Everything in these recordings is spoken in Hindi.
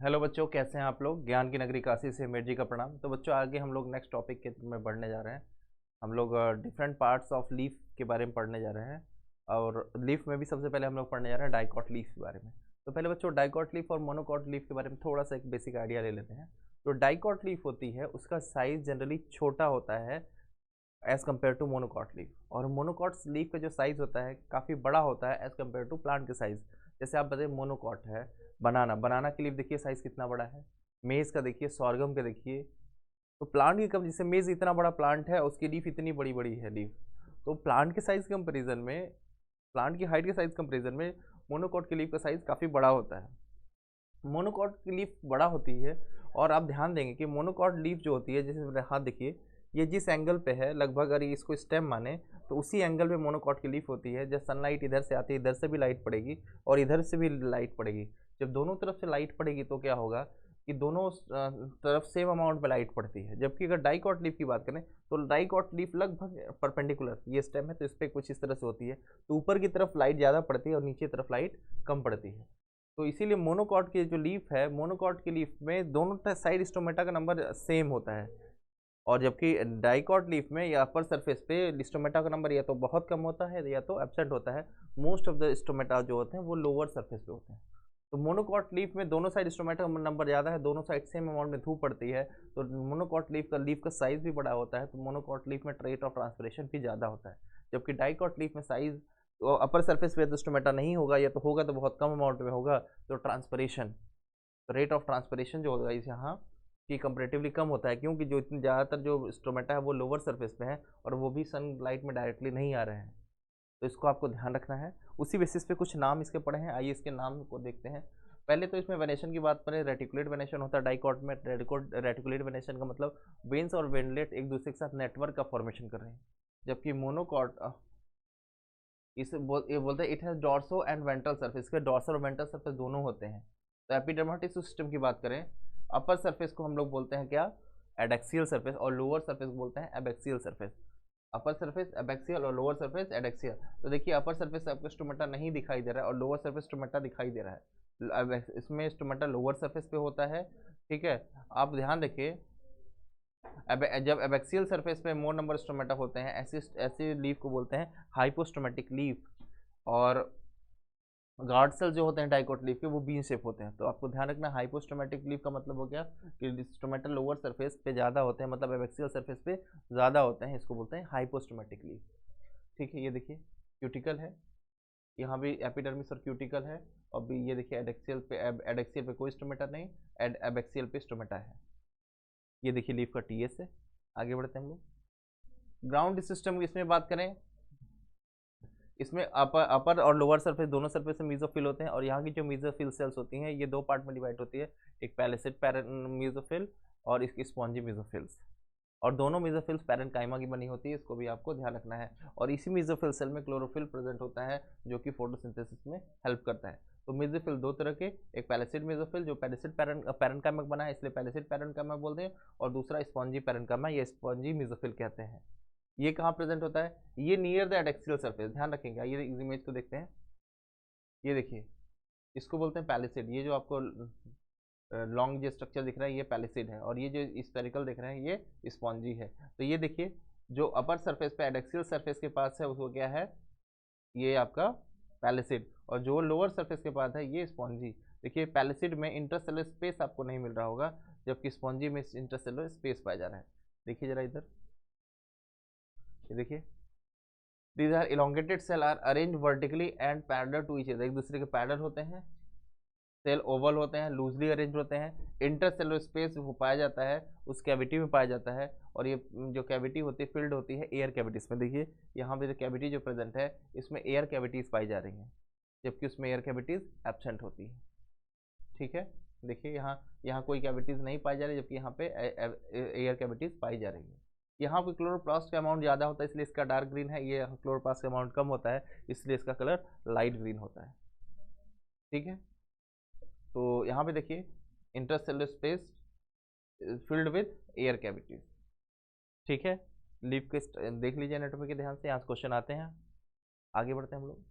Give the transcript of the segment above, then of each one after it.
हेलो बच्चों, कैसे हैं आप लोग। ज्ञान की नगरी काशी से मेर जी का प्रणाम। तो बच्चों, आगे हम लोग नेक्स्ट टॉपिक के में बढ़ने जा रहे हैं। हम लोग डिफरेंट पार्ट्स ऑफ लीफ के बारे में पढ़ने जा रहे हैं। और लीफ में भी सबसे पहले हम लोग पढ़ने जा रहे हैं डाइकॉट लीफ के बारे में। तो पहले बच्चों, डाइकॉट लीफ और मोनोकॉट लीफ के बारे में थोड़ा सा एक बेसिक आइडिया ले लेते हैं। तो डाइकॉट लीफ होती है, उसका साइज जनरली छोटा होता है as compare to monocot leaf. और मोनोकॉट लीफ का जो साइज़ होता है काफ़ी बड़ा होता है एज़ कम्पेयर टू प्लांट के साइज़। जैसे आप बताइए, मोनोकॉट है बनाना, बनाना की लीफ देखिए साइज़ कितना बड़ा है। मेज़ का देखिए, सॉर्गम का देखिए। तो प्लांट की कम, जैसे मेज़ इतना बड़ा प्लांट है, उसकी लीफ इतनी बड़ी बड़ी है लीफ। तो प्लांट के साइज़ कंपेरिजन में, प्लांट की हाइट के साइज़ कंपेरिजन में मोनोकॉट की लीफ का साइज़ काफ़ी बड़ा होता है। मोनोकॉट की लीफ बड़ा होती है। और आप ध्यान देंगे कि मोनोकॉट लीफ जो होती है, जैसे मेरे हाथ देखिए, ये जिस एंगल पे है लगभग, अगर ये इसको स्टेम माने तो उसी एंगल पे मोनोकॉट की लीफ होती है। जब सनलाइट इधर से आती है, इधर से भी लाइट पड़ेगी और इधर से भी लाइट पड़ेगी। जब दोनों तरफ से लाइट पड़ेगी तो क्या होगा कि दोनों तरफ सेम अमाउंट में लाइट पड़ती है। जबकि अगर डाइकॉट लीफ की बात करें तो डाइकॉट लीफ लगभग परपेंडिकुलर, ये स्टेम है तो इस पर कुछ इस तरह से होती है। तो ऊपर की तरफ लाइट ज़्यादा पड़ती है और नीचे तरफ लाइट कम पड़ती है। तो इसीलिए मोनोकॉट की जो लीफ है, मोनोकॉट की लीफ में दोनों साइड स्टोमेटा का नंबर सेम होता है। और जबकि डाइकॉट लीफ में या अपर सरफेस पे स्टोमेटा का नंबर या तो बहुत कम होता है या तो एब्सेंट होता है। मोस्ट ऑफ द स्टोमेटा जो होते हैं वो लोअर सरफेस पे होते हैं। तो मोनोकॉट लीफ में दोनों साइड स्टोमेटा का नंबर ज़्यादा है, दोनों साइड सेम अमाउंट में धूप पड़ती है। तो मोनोकॉट लीफ का साइज भी बड़ा होता है। तो मोनोकॉट लीफ में रेट ऑफ ट्रांसपिरेशन भी ज़्यादा होता है। जबकि डाइकॉट लीफ में साइज अपर सरफेस पे तो स्टोमेटा नहीं होगा, या तो होगा तो बहुत कम अमाउंट में होगा। तो ट्रांसपिरेशन, रेट ऑफ ट्रांसपिरेशन जो होगा इस यहाँ की कंपेरेटिवली कम होता है, क्योंकि जो इतनी ज़्यादातर जो स्टोमेटा है वो लोअर सरफेस पे है और वो भी सनलाइट में डायरेक्टली नहीं आ रहे हैं। तो इसको आपको ध्यान रखना है। उसी बेसिस पे कुछ नाम इसके पढ़े हैं, आइए इसके नाम को देखते हैं। पहले तो इसमें वेनेशन की बात करें, रेटिकुलेट वेनेशन होता है डाइकॉट में। रेटिकुलेट वेनेशन का मतलब वेन्स और वेनलेट एक दूसरे के साथ नेटवर्क का फॉर्मेशन कर रहे हैं। जबकि मोनोकॉट ये बोलते हैं it has dorso and ventral surface, के डॉर्सल और वेंट्रल सर्फेस दोनों होते हैं। तो एपिडर्माटिक सिस्टम की बात करें, अपर सरफेस को हम लोग बोलते हैं क्या, एडेक्सियल सरफेस, और लोअर सरफेस को बोलते हैं abaxial surface. Upper surface abaxial और लोअर सरफेस एडेक्सियल। तो देखिए, अपर सरफेस आपको स्टोमेटा नहीं दिखाई दे रहा है और लोअर सरफेस स्टोमेटा दिखाई दे रहा है। इसमें स्टोमेटा लोअर सरफेस पे होता है। ठीक है, आप ध्यान रखिए, जब एबैक्सियल सरफेस पे मोर नंबर स्टोमेटा होते हैं, ऐसी ऐसी लीफ को बोलते हैं हाइपोस्टोमेटिक लीफ। और गार्ड सेल जो होते हैं डाइकोट लीफ के, वो बीन शेप होते हैं। तो आपको ध्यान रखना, हाइपोस्टोमेटिक लीफ का मतलब हो गया कि स्टोमेटा लोअर सरफेस पे ज़्यादा होते हैं, मतलब एबैक्सियल सरफेस पे ज़्यादा होते हैं, इसको बोलते हैं हाइपोस्टोमेटिक लीफ। ठीक है, ये देखिए क्यूटिकल है, यहाँ भी एपिडर्मिस और क्यूटिकल है। और भी ये देखिए एडेक्सियल पे कोई स्टोमेटा नहीं, एबैक्सियल पे स्टोमेटा है। ये देखिए लीफ का टीएस है। आगे बढ़ते हैं हम लोग। ग्राउंड सिस्टम की इसमें बात करें, इसमें अपर और लोअर सरफेस दोनों सरफेस से मीजोफिल होते हैं। और यहाँ की जो मीजोफिल सेल्स होती हैं ये दो पार्ट में डिवाइड होती है, एक पैलिसेड मीजोफिल और इसकी स्पॉन्जी मीजोफिल्स। और दोनों मीजोफिल्स पैरेन्काइमा की बनी होती है, इसको भी आपको ध्यान रखना है। और इसी मीजोफिल सेल में क्लोरोफिल प्रेजेंट होता है, जो कि फोटोसिंथेसिस में हेल्प करता है। तो मीजोफिल दो तरह के, एक पैलिसेड मीजोफिल जो पैलिसेड पैरेन्काइमा बना है इसलिए पैलिसेड पैरेन्काइमा बोलते हैं, और दूसरा स्पॉन्जी पैरेन्काइमा, ये स्पॉन्जी मीजोफिल कहते हैं। ये कहाँ प्रेजेंट होता है, ये नियर द एडेक्सियल सरफेस। ध्यान रखेंगे, ये इमेज को देखते हैं। ये देखिए, इसको बोलते हैं पैलिसेड। ये जो आपको लॉन्ग जो स्ट्रक्चर दिख रहा है ये पैलिसेड है, और ये जो स्पेरिकल दिख रहे हैं ये स्पॉन्जी है। तो ये देखिए, जो अपर सरफेस पे एडेक्सियल सरफेस के पास है उसको क्या है, ये आपका पैलिसेड। और जो लोअर सरफेस के पास है ये स्पॉन्जी। देखिए, पैलिसेड में इंटरसेलर स्पेस आपको नहीं मिल रहा होगा, जबकि स्पॉन्जी में इंटरसेलर स्पेस पाया जा रहा है। देखिए जरा इधर, ये देखिए, these are elongated cell are arrange vertically and parallel to each other, एक दूसरे के पैरेलल होते हैं। सेल ओवल होते हैं, लूजली अरेंज होते हैं। इंटरसेलुलर स्पेस वो पाया जाता है उस कैविटी में पाया जाता है। और ये जो कैविटी होती है फिल्ड होती है एयर कैविटीज में। देखिए यहाँ पे जो कैविटी जो प्रेजेंट है इसमें एयर कैविटीज पाई जा रही हैं, जबकि उसमें एयर कैविटीज एब्सेंट होती है। ठीक है, देखिए यहाँ यहाँ कोई कैविटीज नहीं पाई जा रही, जबकि यहाँ पे एयर कैविटीज पाई जा रही है। यहाँ पे क्लोरोप्लास्ट का अमाउंट ज़्यादा होता है इसलिए इसका डार्क ग्रीन है, ये क्लोरोप्लास्ट का अमाउंट कम होता है इसलिए इसका कलर लाइट ग्रीन होता है। ठीक है, तो यहाँ पे देखिए, intercellular space filled with air cavities. ठीक है, लीफ के देख लीजिए एनाटॉमी के ध्यान से, यहाँ क्वेश्चन आते हैं। आगे बढ़ते हैं हम लोग।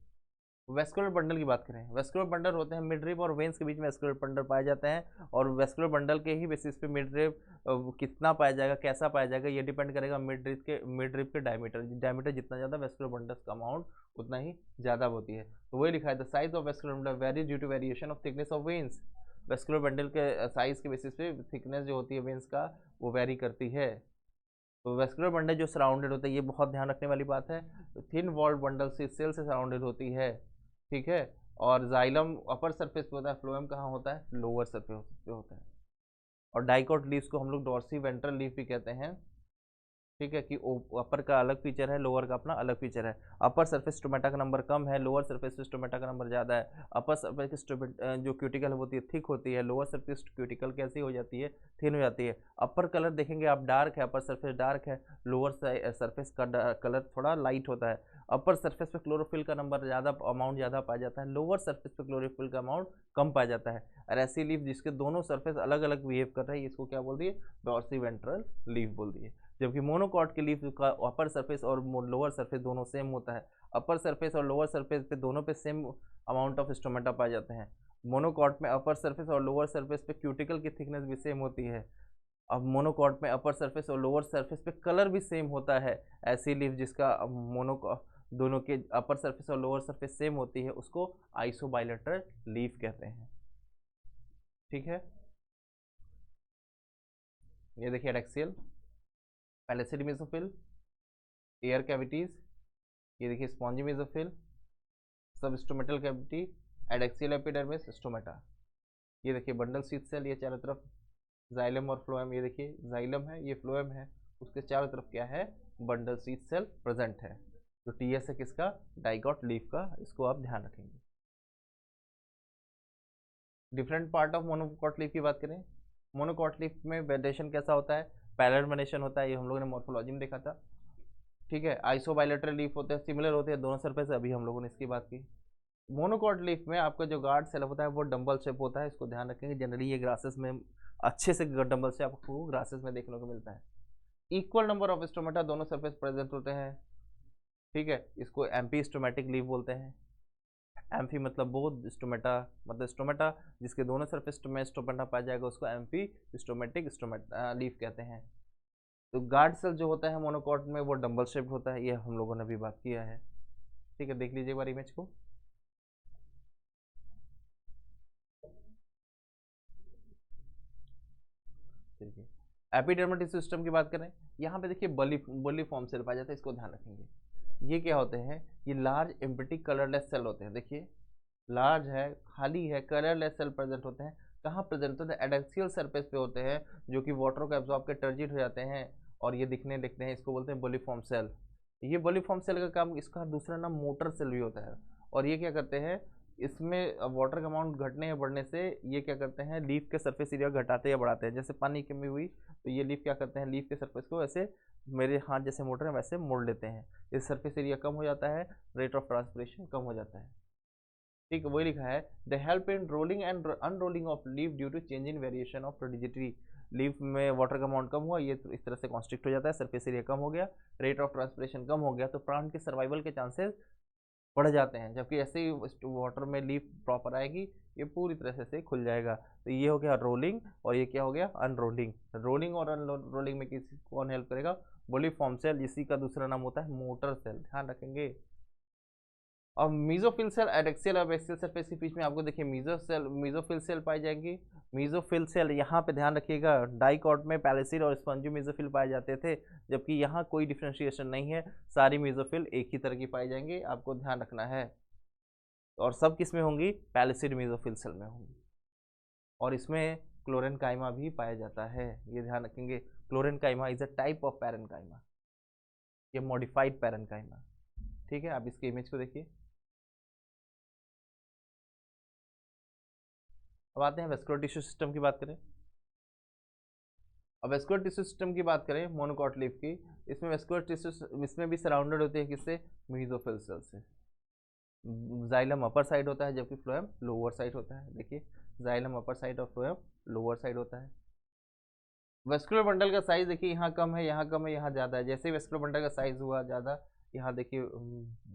वेस्कुलर बंडल की बात करें, वेस्कुलर बंडल होते हैं मिड रिब और वेन्स के बीच में वेस्कुलर बंडल पाए जाते हैं, और वेस्कुलर बंडल के ही बेसिस पे मिड रिब कितना पाया जाएगा, कैसा पाया जाएगा, ये डिपेंड करेगा मिड रिब के डायमीटर, डायमीटर जितना ज़्यादा वेस्कुलर बंडल्स का अमाउंट उतना ही ज़्यादा होती है। तो वही लिखा है the size of vascular bundle vary due to variation of thickness of veins. Vascular bundle के साइज के बेसिस पे थिकनेस जो होती है वेन्स का वो वेरी करती है। तो वेस्कुलर बंडल जो सराउंडेड होता है, ये बहुत ध्यान रखने वाली बात है, तो थिन वॉल्ड बंडल से सेल से सराउंडेड होती है, ठीक है। और जाइलम अपर सरफेस पे होता है, फ्लोएम कहाँ होता है, लोअर सरफेस पे होता है। और डाइकोट लीव्स को हम लोग डॉर्सी वेंट्रल लीफ भी कहते हैं, ठीक है, कि अपर का अलग फीचर है, लोअर का अपना अलग फीचर है। अपर सरफेस स्टोमेटा का नंबर कम है, लोअर सरफेस स्टोमेटा का नंबर ज़्यादा है। अपर सरफेस जो क्यूटिकल होती है थिक होती है, लोअर सरफेस क्यूटिकल कैसी हो जाती है, थिन हो जाती है। अपर कलर देखेंगे आप डार्क है, अपर सरफेस डार्क है, लोअर सरफेस का कलर थोड़ा लाइट होता है। अपर सरफेस पे क्लोरोफिल का नंबर ज़्यादा अमाउंट ज़्यादा पाया जाता है, लोअर सरफेस पे क्लोरोफिल का अमाउंट कम पाया जाता है। और ऐसी लीफ जिसके दोनों सरफेस अलग अलग बिहेव कर रहे हैं, इसको क्या बोल दिए, डॉर्सी वेंट्रल लीफ बोल दिए। जबकि मोनोकॉट के लीफ का अपर सरफेस और लोअर सरफेस दोनों सेम होता है, अपर सरफेस और लोअर सरफेस पे दोनों पे सेम अमाउंट ऑफ स्टोमेटा पाए जाते हैं। मोनोकॉट में अपर सरफेस और लोअर सरफेस पे क्यूटिकल की थिकनेस भी सेम होती है। अब मोनोकॉट में अपर सरफेस और लोअर सरफेस पे कलर भी सेम होता है। ऐसी लीफ जिसका दोनों के अपर सरफेस और लोअर सरफेस सेम होती है, उसको आइसोबाइलेटरल लीफ कहते हैं, ठीक है। ये देखिए adaxial, palisade mesophyll, air cavities, ये देखिए स्पॉन्जी मेसोफिल, सब stomatal cavity, adaxial epidermis, stomata. ये देखिए बंडल शीथ सेल, ये चारों तरफ जाइलम और फ्लोएम, ये देखिए जाइलम है, ये फ्लोएम है, उसके चारों तरफ क्या है, बंडल शीथ सेल प्रेजेंट है। तो टीएस है किसका, डाइगॉट लीफ का, इसको आप ध्यान रखेंगे। Different part of monocot leaf की बात करें, मोनोकॉट लीफ में वेरिएशन कैसा होता है, पैरेलल वेरिएशन होता है, ये हम लोगों ने मॉर्फोलॉजी में देखा था, ठीक है। आइसोबाइलेटरल लीफ होते हैं, सिमिलर होते हैं दोनों सरफेस, अभी हम लोगों ने इसकी बात की। मोनोकॉट लीफ में आपका जो गार्ड सेल होता है वो डंबल शेप होता है, इसको ध्यान रखेंगे। जनरली ये ग्रासेस में अच्छे से डंबल से आपको ग्रासेस में देखने को मिलता है। इक्वल नंबर ऑफ स्टोमेटा दोनों सरफेस प्रेजेंट होते हैं, ठीक है। इसको एम्पी स्टोमेटिक लीफ बोलते हैं। एम्फी मतलब बोथ, स्टोमेटा मतलब स्टोमेटा जिसके दोनों सरफेस में स्टोमेटा पाया जाएगा, उसको एम्फी स्टोमेटिक लीफ कहते हैं। तो गार्ड सेल जो होता है मोनोकॉट में वो डंबल शेप्ड होता है, ये हम लोगों ने भी बात किया है, ठीक है। देख लीजिए एक बार इमेज को। एपिडर्मल टिश्यू सिस्टम की बात करें, यहाँ पे देखिए बली फॉर्म सेल पाया जाता है, इसको ध्यान रखेंगे। ये क्या होते हैं, ये लार्ज एम्प्टी कलरलेस सेल होते हैं, देखिए लार्ज है, खाली है, कलरलेस सेल प्रेजेंट होते हैं। कहाँ प्रेजेंट होते हैं, एडैक्सियल सरफेस पे होते हैं, जो कि वाटर को एब्जॉर्ब के टर्जिट हो जाते हैं और ये दिखने लगते हैं, इसको बोलते हैं बॉलीफॉर्म सेल। ये बॉलीफॉर्म सेल का काम, इसका दूसरा नाम मोटर सेल भी होता है। और ये क्या करते हैं, इसमें वाटर का अमाउंट घटने या बढ़ने से ये क्या करते हैं, लीफ के सरफेस एरिया घटाते या बढ़ाते हैं। जैसे पानी की कमी हुई तो ये लीफ क्या करते हैं, लीफ के सरफेस को ऐसे मेरे हाथ जैसे मोटर है वैसे मोड़ लेते हैं, इस सरफेस एरिया कम हो जाता है, रेट ऑफ ट्रांसपिरेशन कम हो जाता है, ठीक है। वही लिखा है the help in rolling and unrolling of leaf due to change in variation of turgidity. Leaf में वाटर का अमाउंट कम हुआ, ये तो इस तरह से कॉन्स्ट्रिक्ट हो जाता है, सरफेस एरिया कम हो गया, रेट ऑफ ट्रांसपिरेशन कम हो गया, तो प्लांट के सर्वाइवल के चांसेस बढ़ जाते हैं। जबकि ऐसे ही वाटर में लीफ प्रॉपर आएगी, ये पूरी तरह से खुल जाएगा। तो ये हो गया रोलिंग, और ये क्या हो गया, अनरोलिंग। रोलिंग और अनरोलिंग में किसी कौन हेल्प करेगा, बॉलीफॉर्म सेल, जिसी का दूसरा नाम होता है मोटर सेल, ध्यान रखेंगे। और मीजोफिल सेल एडैक्सियल और एबैक्सियल सरफेस के बीच में आपको देखिए मीजोफिल सेल पाई जाएंगी। मीजोफिल सेल यहाँ पे ध्यान रखिएगा, डाइकॉट में पैलिसिड और स्पंजी मीजोफिल पाए जाते थे, जबकि यहाँ कोई डिफ्रेंशिएशन नहीं है, सारी मीजोफिल एक ही तरह की पाई जाएंगी, आपको ध्यान रखना है। और सब किस में होंगी, पैलिसिड मीजोफिल सेल में होंगी। और इसमें क्लोरेनकाइमा भी पाया जाता है, ये ध्यान रखेंगे। Chlorenchyma is a type of parenchyma, ये मॉडिफाइड पैरेनकाइमा, ठीक है। आप इसके इमेज को देखिए। अब आते हैं वेस्कुलर टिश्यू सिस्टम की बात करें। अब वेस्कुलर टिश्यू सिस्टम की बात करें मोनोकॉट लीफ की, इसमें वेस्कुलर टिश्यू इसमें भी सराउंडेड होते हैं किससे, मीजोफिल सेल से। जाइलम अपर साइड होता है, जबकि फ्लोएम लोअर साइड होता है, देखिए जाइलम अपर साइड और फ्लोएम लोअर साइड होता है। वेस्कुलर बंडल का साइज देखिए, यहाँ कम है, यहाँ कम है, यहाँ ज़्यादा है। जैसे ही वेस्कुलर बंडल का साइज हुआ ज़्यादा, यहाँ देखिए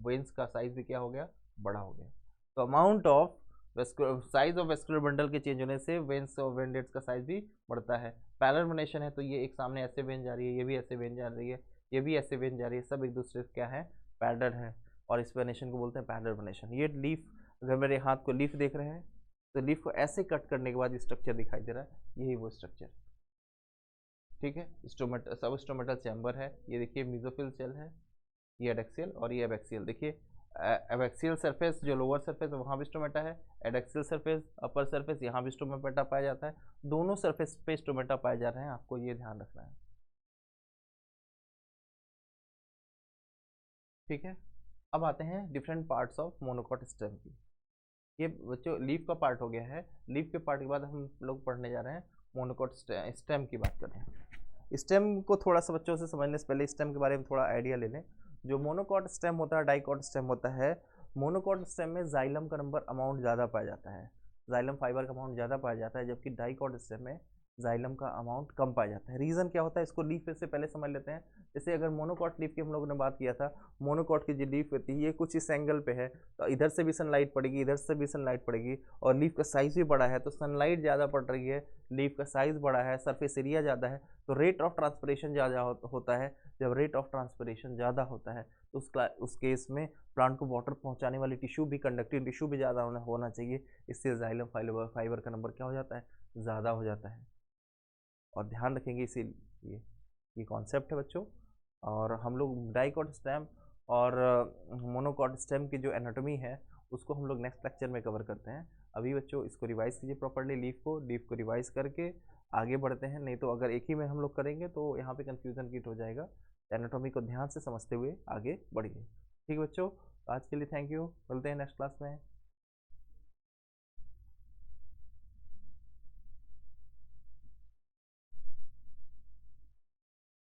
वेन्स का साइज भी क्या हो गया, बड़ा हो गया। तो amount of size of vascular bundle के चेंज होने से वेन्स और वेनलेट्स का साइज भी बढ़ता है। पैरेलल वेनेशन है तो ये एक सामने ऐसे वेन जा रही है, ये भी ऐसे वेन जा रही है, ये भी ऐसे वेन जा रही है, सब एक दूसरे से क्या है, पैरेलल है, और इस वेनेशन को बोलते हैं पैरेलल वेनेशन। ये लीफ, अगर मेरे हाथ को लीफ देख रहे हैं तो लीफ को ऐसे कट करने के बाद स्ट्रक्चर दिखाई दे रहा है, यही वो स्ट्रक्चर, ठीक है। स्टोमेटल, सब स्टोमेटल चैम्बर है, ये देखिए मेसोफिल सेल है, ये एडेक्सियल और ये एबैक्सियल। देखिए एबैक्सियल सरफेस जो लोअर सरफेस है वहाँ भी स्टोमेटा है, एडेक्सियल सरफेस अपर सरफेस यहाँ भी स्टोमेटा पाया जाता है, दोनों सरफेस पे स्टोमेटा पाए जा रहे हैं, आपको ये ध्यान रखना है, ठीक है। अब आते हैं different parts of monocot stem की। ये बच्चों लीफ का पार्ट हो गया है, लीफ के पार्ट के बाद हम लोग पढ़ने जा रहे हैं मोनोकॉट स्टेम की बात करते हैं। स्टेम को थोड़ा सा बच्चों से समझने से पहले स्टेम के बारे में थोड़ा आइडिया ले लें। जो मोनोकॉट स्टेम होता है, डाइकॉट स्टेम होता है, मोनोकॉट स्टेम में जाइलम का नंबर अमाउंट ज़्यादा पाया जाता है, जाइलम फाइबर का अमाउंट ज़्यादा पाया जाता है, जबकि डाइकॉट स्टेम में जाइलम का अमाउंट कम पाया जाता है। रीज़न क्या होता है, इसको लीफ से पहले समझ लेते हैं। जैसे अगर मोनोकॉट लीफ की हम लोगों ने बात किया था, मोनोकॉट की जो लीफ होती है ये कुछ इस एंगल पे है, तो इधर से भी सनलाइट पड़ेगी, इधर से भी सनलाइट पड़ेगी, और लीफ का साइज भी बड़ा है तो सनलाइट ज़्यादा पड़ रही है, लीफ का साइज बड़ा है, सरफेस एरिया ज़्यादा है, तो रेट ऑफ ट्रांसपिरेशन ज़्यादा होता है। जब रेट ऑफ ट्रांसपिरेशन ज़्यादा होता है तो उस केस में प्लांट को वाटर पहुंचाने वाली टिश्यू भी, कंडक्टिंग टिश्यू भी ज़्यादा होना चाहिए, इससे जाइलम फाइबर का नंबर क्या हो जाता है, ज़्यादा हो जाता है। और ध्यान रखेंगे इसीलिए ये कॉन्सेप्ट है बच्चों। और हम लोग डाइकॉट स्टेम और मोनोकॉट स्टेम की जो एनाटॉमी है उसको हम लोग नेक्स्ट लेक्चर में कवर करते हैं। अभी बच्चों इसको रिवाइज कीजिए प्रॉपर्ली, लीफ को रिवाइज करके आगे बढ़ते हैं, नहीं तो अगर एक ही में हम लोग करेंगे तो यहाँ पे कंफ्यूजन क्रिएट हो जाएगा। एनाटॉमी को ध्यान से समझते हुए आगे बढ़िए, ठीक है बच्चों। आज के लिए थैंक यू, मिलते हैं नेक्स्ट क्लास में।